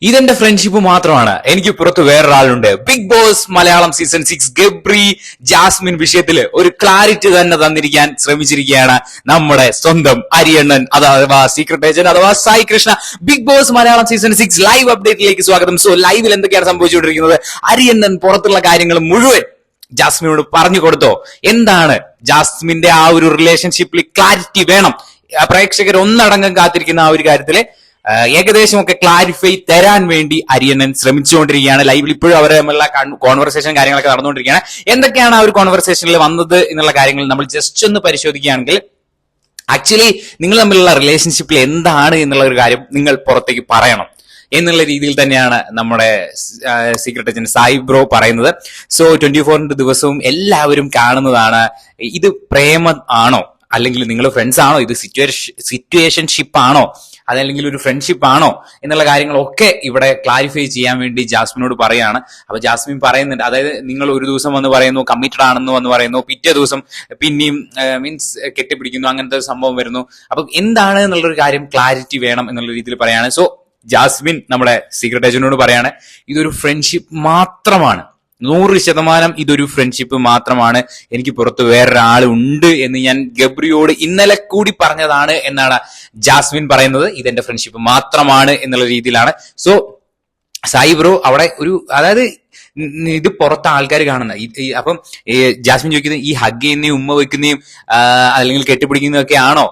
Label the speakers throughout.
Speaker 1: ഇതെന്റെ ഫ്രണ്ട്ഷിപ്പ് മാത്രമാണ്. എനിക്ക് പുറത്ത് വേറൊരാളുണ്ട്. Bigg Boss Malayalam season 6 Gabri Jasmine വിഷയത്തിൽ ഒരു ക്ലാരിറ്റി തന്നെ തന്നിരിക്കാൻ ശ്രമിച്ചിരിക്കുകയാണ് നമ്മുടെ സ്വന്തം അരിയണ്ണൻ അഥവാ സീക്രട്ട് ഏജന്റ് അഥവാ Sai Krishna. Bigg Boss Malayalam season 6 live അപ്ഡേറ്റിലേക്ക് സ്വാഗതം. സോ ലൈവിൽ എന്തൊക്കെയാണ് സംഭവിച്ചുകൊണ്ടിരിക്കുന്നത്? അരിയണ്ണൻ പുറത്തുള്ള കാര്യങ്ങൾ മുഴുവൻ ജാസ്മിനോട് പറഞ്ഞു കൊടുത്തോ? എന്താണ് ജാസ്മിന്റെ ആ ഒരു റിലേഷൻഷിപ്പിൽ ക്ലാരിറ്റി വേണം? പ്രേക്ഷകർ ഒന്നടങ്കം കാത്തിരിക്കുന്ന ആ ഒരു കാര്യത്തില് ഏകദേശമൊക്കെ ക്ലാരിഫൈ തരാൻ വേണ്ടി അരിയണ്ണൻ ശ്രമിച്ചുകൊണ്ടിരിക്കുകയാണ്. ലൈവിൽ ഇപ്പോഴും അവരെ തമ്മിലുള്ള കോൺവെർസേഷൻ കാര്യങ്ങളൊക്കെ നടന്നുകൊണ്ടിരിക്കുകയാണ്. എന്തൊക്കെയാണ് ആ ഒരു കോൺവെർസേഷനിൽ വന്നത് എന്നുള്ള കാര്യങ്ങൾ നമ്മൾ ജസ്റ്റ് ഒന്ന് പരിശോധിക്കുകയാണെങ്കിൽ, ആക്ച്വലി നിങ്ങൾ തമ്മിലുള്ള റിലേഷൻഷിപ്പിൽ എന്താണ് എന്നുള്ള ഒരു കാര്യം നിങ്ങൾ പുറത്തേക്ക് പറയണം എന്നുള്ള രീതിയിൽ തന്നെയാണ് നമ്മുടെ സീക്രട്ട് ഏജന്റ് സായി ബ്രോ പറയുന്നത്. സോ 24 ദിവസവും എല്ലാവരും കാണുന്നതാണ്. ഇത് പ്രേമം ആണോ, അല്ലെങ്കിൽ നിങ്ങൾ ഫ്രണ്ട്സ് ആണോ, ഇത് സിറ്റുവേഷൻഷിപ്പ് ആണോ, അതല്ലെങ്കിൽ ഒരു ഫ്രണ്ട്ഷിപ്പ് ആണോ എന്നുള്ള കാര്യങ്ങളൊക്കെ ഇവിടെ ക്ലാരിഫൈ ചെയ്യാൻ വേണ്ടി ജാസ്മിനോട് പറയാണ്. അപ്പൊ ജാസ്മിൻ പറയുന്നുണ്ട്, അതായത് നിങ്ങൾ ഒരു ദിവസം വന്ന് പറയുന്നു കമ്മിറ്റഡ് ആണെന്ന് വന്ന് പറയുന്നു, പിറ്റേ ദിവസം പിന്നെയും മീൻസ് കെട്ടിപ്പിടിക്കുന്നു, അങ്ങനത്തെ സംഭവം വരുന്നു. അപ്പൊ എന്താണ് എന്നുള്ളൊരു കാര്യം ക്ലാരിറ്റി വേണം എന്നുള്ള രീതിയിൽ പറയാണ്. സോ ജാസ്മിൻ നമ്മുടെ സീക്രട്ട് ഏജന്റിനോട് പറയാണ്, ഇതൊരു ഫ്രണ്ട്ഷിപ്പ് മാത്രമാണ്, 100% ഇതൊരു ഫ്രണ്ട്ഷിപ്പ് മാത്രമാണ്. എനിക്ക് പുറത്ത് വേറൊരാൾ ഉണ്ട് എന്ന് ഞാൻ ഗബ്രിയോട് ഇന്നലെ കൂടി പറഞ്ഞതാണ് എന്നാണ് ജാസ്മിൻ പറയുന്നത്. ഇതെന്റെ ഫ്രണ്ട്ഷിപ്പ് മാത്രമാണ് എന്നുള്ള രീതിയിലാണ്. സോ സായി ബ്രോ അവിടെ ഒരു, അതായത് ഇത് പുറത്ത് ആൾക്കാർ കാണുന്ന അപ്പം ജാസ്മിൻ ചോദിക്കുന്നത്, ഈ ഹഗ് ചെയ്യുന്നതും ഉമ്മ വെക്കുന്നതും അല്ലെങ്കിൽ കെട്ടിപ്പിടിക്കുന്നതും ഒക്കെ ആണോ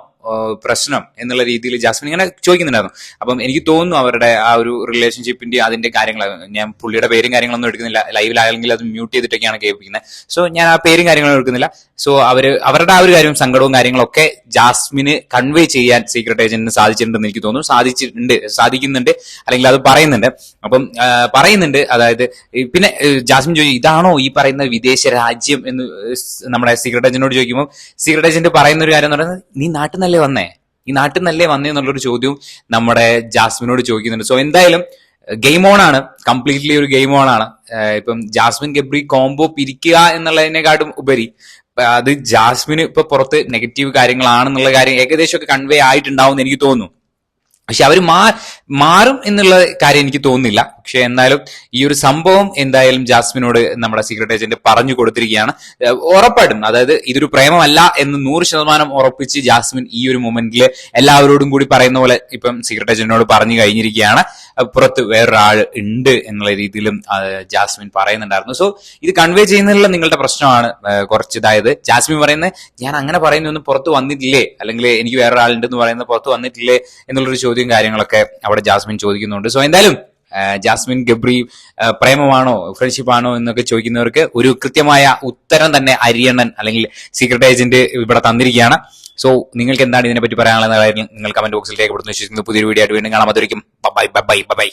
Speaker 1: പ്രശ്നം എന്നുള്ള രീതിയിൽ ജാസ്മിൻ ഇങ്ങനെ ചോദിക്കുന്നുണ്ടായിരുന്നു. അപ്പം എനിക്ക് തോന്നുന്നു അവരുടെ ആ ഒരു റിലേഷൻഷിപ്പിന്റെ അതിന്റെ കാര്യങ്ങൾ, ഞാൻ പുള്ളിയുടെ പേരും കാര്യങ്ങളൊന്നും എടുക്കുന്നില്ല, ലൈവിലായെങ്കിൽ അത് മ്യൂട്ട് ചെയ്തിട്ടൊക്കെയാണ് കേൾപ്പിക്കുന്നത്. സോ ഞാൻ ആ പേരും കാര്യങ്ങളും എടുക്കുന്നില്ല. സോ അവരുടെ ആ ഒരു കാര്യവും സങ്കടവും കാര്യങ്ങളൊക്കെ ജാസ്മിന് കൺവേ ചെയ്യാൻ സീക്രട്ട് ഏജന്റിന് സാധിച്ചിട്ടുണ്ടെന്ന് എനിക്ക് തോന്നുന്നു. സാധിക്കുന്നുണ്ട്, അല്ലെങ്കിൽ അത് പറയുന്നുണ്ട്. അപ്പം പറയുന്നുണ്ട്, അതായത് പിന്നെ ജാസ്മിൻ ചോദിക്കും, ഇതാണോ ഈ പറയുന്ന വിദേശ രാജ്യം എന്ന് നമ്മുടെ സീക്രട്ട് ഏജന്റിനോട് ചോദിക്കുമ്പോൾ സീക്രട്ട് ഏജന്റ് പറയുന്ന ഒരു കാര്യം എന്ന് പറയുന്നത്, നീ നാട്ടിൽ നിന്നല്ലേ വന്നേ, ഈ നാട്ടിൽ നിന്നല്ലേ വന്നേ എന്നുള്ളൊരു ചോദ്യവും നമ്മുടെ ജാസ്മിനോട് ചോദിക്കുന്നുണ്ട്. സോ എന്തായാലും ഗെയിം ഓൺ ആണ്, കംപ്ലീറ്റ്ലി ഒരു ഗെയിം ഓൺ ആണ്. ഇപ്പം ജാസ്മിൻ ഗബ്രി കോംബോ പിരിക്കുക എന്നുള്ളതിനെക്കാട്ടും ഉപരി അത് ജാസ്മിന് ഇപ്പൊ പുറത്ത് നെഗറ്റീവ് കാര്യങ്ങളാണെന്നുള്ള കാര്യം ഏകദേശമൊക്കെ കൺവേ ആയിട്ടുണ്ടാവും എന്ന് എനിക്ക് തോന്നുന്നു. പക്ഷെ അവര് മാറും എന്നുള്ള കാര്യം എനിക്ക് തോന്നുന്നില്ല. പക്ഷെ എന്തായാലും ഈ ഒരു സംഭവം എന്തായാലും ജാസ്മിനോട് നമ്മുടെ സീക്രട്ട് ഏജന്റ് പറഞ്ഞു കൊടുത്തിരിക്കുകയാണ്. ഉറപ്പായിട്ടും, അതായത് ഇതൊരു പ്രേമമല്ല എന്ന് 100% ഉറപ്പിച്ച് ജാസ്മിൻ ഈ ഒരു മൊമെന്റിൽ എല്ലാവരോടും കൂടി പറയുന്ന പോലെ ഇപ്പം സീക്രട്ട് ഏജന്റിനോട് പറഞ്ഞു കഴിഞ്ഞിരിക്കുകയാണ്. പുറത്ത് വേറൊരാൾ ഉണ്ട് എന്നുള്ള രീതിയിലും ജാസ്മിൻ പറയുന്നുണ്ടായിരുന്നു. സോ ഇത് കൺവേ ചെയ്യുന്നതിലുള്ള നിങ്ങളുടെ പ്രശ്നമാണ് കുറച്ച്. അതായത് ജാസ്മിൻ പറയുന്നത്, ഞാൻ അങ്ങനെ പറയുന്നൊന്നും പുറത്ത് വന്നിട്ടില്ലേ, അല്ലെങ്കിൽ എനിക്ക് വേറൊരാളുണ്ടെന്ന് പറയുന്നത് പുറത്ത് വന്നിട്ടില്ലേ എന്നുള്ളൊരു ചോദ്യം കാര്യങ്ങളൊക്കെ അവിടെ ജാസ്മിൻ ചോദിക്കുന്നുണ്ട്. സോ എന്തായാലും ജാസ്മിൻ ഗബ്രി പ്രേമമാണോ ഫ്രണ്ട്ഷിപ്പ് ആണോ എന്നൊക്കെ ചോദിക്കുന്നവർക്ക് ഒരു കൃത്യമായ ഉത്തരം തന്നെ അരിയണ്ണൻ അല്ലെങ്കിൽ സീക്രട്ട് ഏജന്റ് ഇവിടെ തന്നിരിക്കുകയാണ്. സോ നിങ്ങൾക്ക് എന്താണ് ഇതിനെപ്പറ്റി പറയാനുള്ളത് കാര്യം നിങ്ങൾ കമന്റ് ബോക്സിൽ രേഖപ്പെടുത്തുന്ന വിശ്വസിക്കുന്നു. പുതിയൊരു വീഡിയോ ആയിട്ട് വീണ്ടും കാണാം. അതുവരെയും ബൈ.